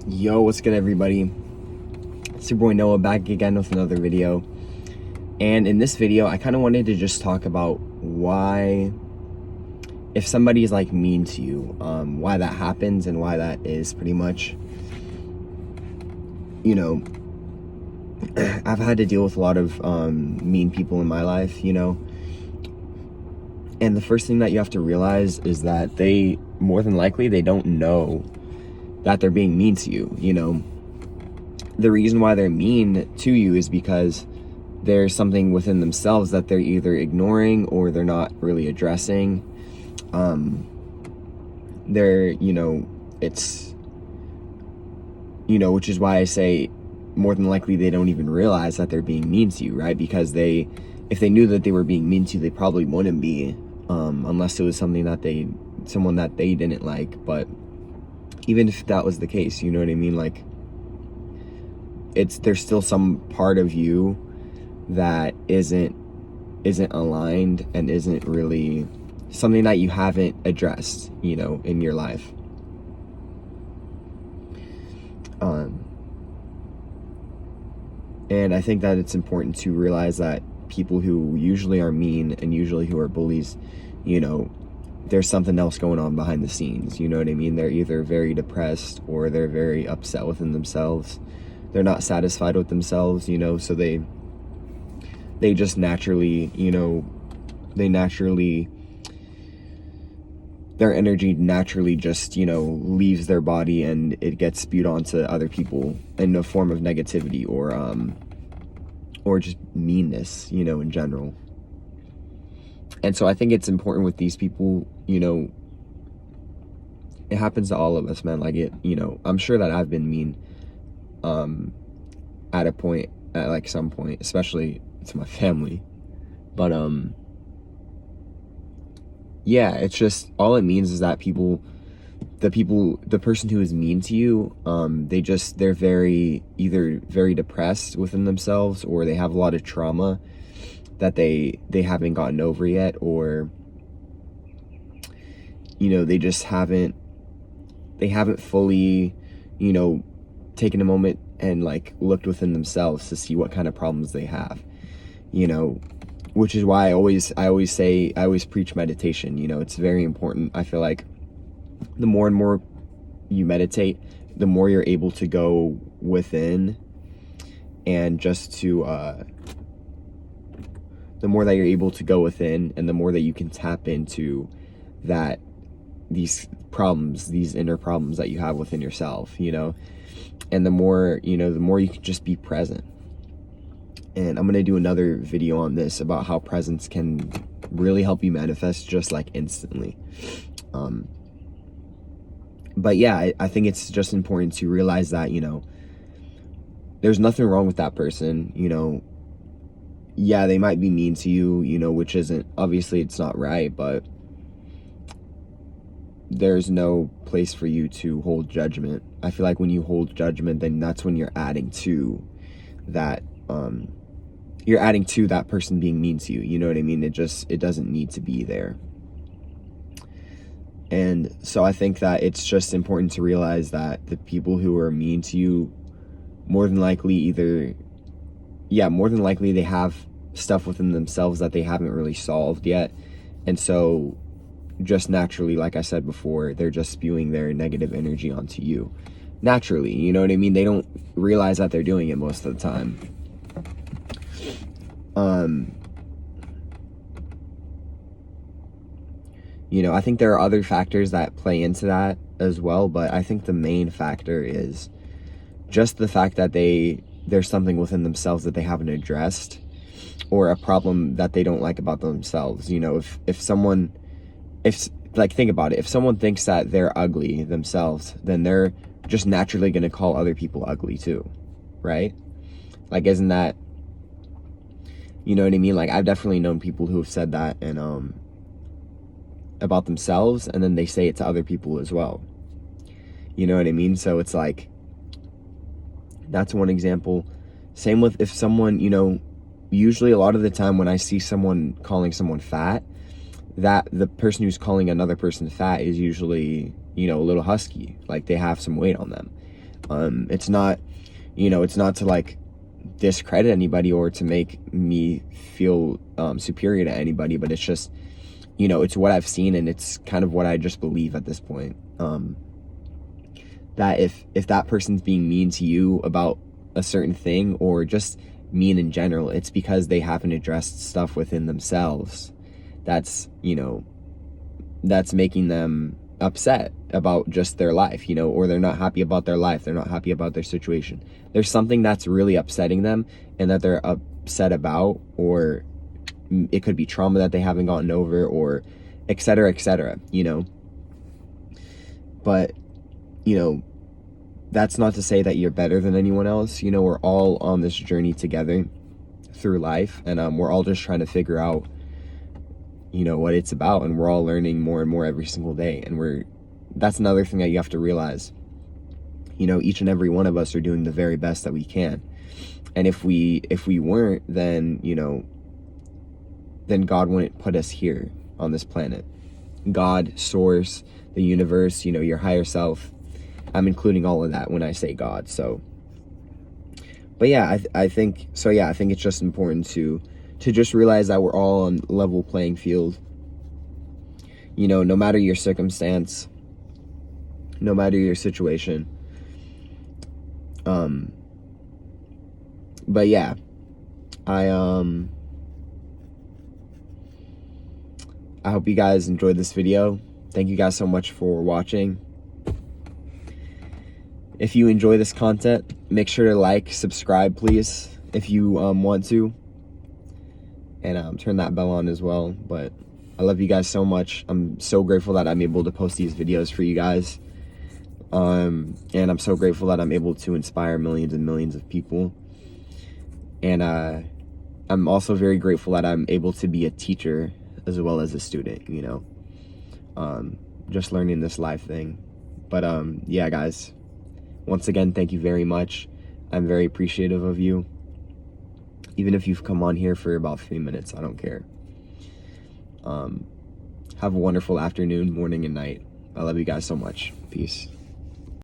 Yo, what's good, everybody? It's your boy Noah back again with another video. And in this video, I kind of wanted to just talk about why, if somebody's like mean to you, why that happens and why that is pretty much, you know, I've had to deal with a lot of mean people in my life, and the first thing that you have to realize is that they, more than likely, they don't know that they're being mean to you. The reason why they're mean to you is because there's something within themselves that they're either ignoring or they're not really addressing. Which is why I say more than likely they don't even realize that they're being mean to you, right? Because if they knew that they were being mean to you, they probably wouldn't be, unless it was someone that they didn't like. But even if that was the case, you know what I mean? Like, there's still some part of you that isn't aligned and isn't really something that you haven't addressed, in your life. And I think that it's important to realize that people who usually are mean and usually who are bullies, there's something else going on behind the scenes. You know what I mean? They're either very depressed or they're very upset within themselves. They're not satisfied with themselves, so they just naturally, their energy naturally just, leaves their body and it gets spewed onto other people in a form of negativity or just meanness, in general. And so I think it's important with these people, it happens to all of us, man. Like, I'm sure that I've been mean at some point, especially to my family. But yeah, it's just, all it means is that the person who is mean to you, they're either very depressed within themselves, or they have a lot of trauma that they haven't gotten over yet, or they just haven't fully taken a moment and like looked within themselves to see what kind of problems they have, which is why I always preach meditation. It's very important. I feel like the more and more you meditate, the more you're able to go within, and just to the more that you're able to go within, and the more that you can tap into these inner problems that you have within yourself, and the more you can just be present. And I'm going to do another video on this about how presence can really help you manifest just like instantly. But yeah, I think it's just important to realize that, there's nothing wrong with that person. Yeah, they might be mean to you, which obviously it's not right, but there's no place for you to hold judgment. I feel like when you hold judgment, then that's when you're adding to that, that person being mean to you. You know what I mean? It doesn't need to be there. And so I think that it's just important to realize that the people who are mean to you, more than likely they have stuff within themselves that they haven't really solved yet. And so just naturally, like I said before, they're just spewing their negative energy onto you. Naturally, you know what I mean? They don't realize that they're doing it most of the time. I think there are other factors that play into that as well, but I think the main factor is just the fact that there's something within themselves that they haven't addressed, or a problem that they don't like about themselves. Think about it. If someone thinks that they're ugly themselves, then they're just naturally going to call other people ugly too, right? Like, isn't that, you know what I mean? Like, I've definitely known people who have said that and about themselves, and then they say it to other people as well. You know what I mean? So it's like, that's one example. Same with if someone, usually a lot of the time when I see someone calling someone fat, that the person who's calling another person fat is usually, a little husky, like they have some weight on them. It's not, you know, it's not to like discredit anybody or to make me feel superior to anybody, but it's just, you know, it's what I've seen, and it's kind of what I just believe at this point. That if that person's being mean to you about a certain thing, or just mean in general, it's because they haven't addressed stuff within themselves that's, you know, that's making them upset about just their life, you know, or they're not happy about their life, they're not happy about their situation. There's something that's really upsetting them and that they're upset about, or it could be trauma that they haven't gotten over, or etc., you know. But, you know, that's not to say that you're better than anyone else. You know, we're all on this journey together through life, and we're all just trying to figure out, you know, what it's about, and we're all learning more and more every single day. And that's another thing that you have to realize. You know, each and every one of us are doing the very best that we can. And if we weren't, then, you know, then God wouldn't put us here on this planet. God, source, the universe, you know, your higher self. I'm including all of that when I say God. So, but yeah, I think it's just important to just realize that we're all on level playing field. You know, no matter your circumstance, no matter your situation. But yeah, I hope you guys enjoyed this video. Thank you guys so much for watching. If you enjoy this content, make sure to like, subscribe, please, if you want to. And turn that bell on as well. But I love you guys so much. I'm so grateful that I'm able to post these videos for you guys. And I'm so grateful that I'm able to inspire millions and millions of people. And I'm also very grateful that I'm able to be a teacher as well as a student, you know. Just learning this life thing. But yeah, guys. Once again, thank you very much. I'm very appreciative of you. Even if you've come on here for about 3 minutes, I don't care. Have a wonderful afternoon, morning, and night. I love you guys so much. Peace.